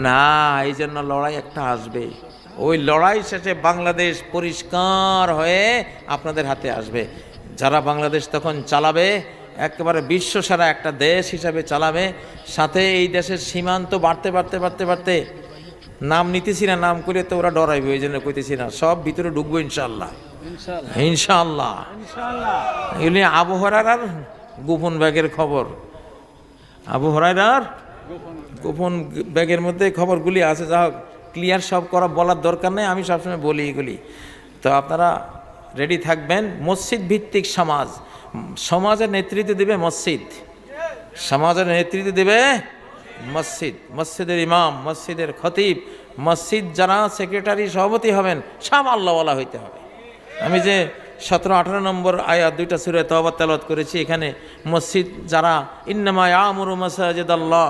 না, এই জন্য লড়াই একটা আসবে। ওই লড়াই শেষে বাংলাদেশ পরিষ্কার হয়ে আপনাদের হাতে আসবে। যারা বাংলাদেশ তখন চালাবে একেবারে বিশ্বসেরা একটা দেশ হিসাবে চালাবে। সাথে এই দেশের সীমান্ত বাড়তে বাড়তে বাড়তে বাড়তে নাম নিতেছি না, নাম করে তো ওরা ডরাইবে, ওই জন্য কইতেছি না, সব ভিতরে ঢুকবো ইনশাল্লাহ, ইনশাল্লাহ। এগুলি আবু হুরায়রার গোপন ব্যাগের খবর, আবু হুরায়রার গোপন ব্যাগের মধ্যে খবরগুলি আছে। যা হোক, ক্লিয়ার সব করা বলার দরকার নেই, আমি সবসময় বলি এগুলি। তো আপনারা রেডি থাকবেন। মসজিদ ভিত্তিক সমাজ, সমাজের নেতৃত্ব দেবে মসজিদ, সমাজের নেতৃত্ব দেবে মসজিদ, মসজিদের ইমাম, মসজিদের খতিব, মসজিদ যারা সেক্রেটারি সভাপতি হবেন সব আল্লাহওয়ালা হইতে হবে। আমি যে 17-18 নম্বর আয়াত 2টা সূরা তওবা তেলাওয়াত করেছি, এখানে মসজিদ যারা ইন্নামা ইয়ামুরু মাসাজিদাল্লাহ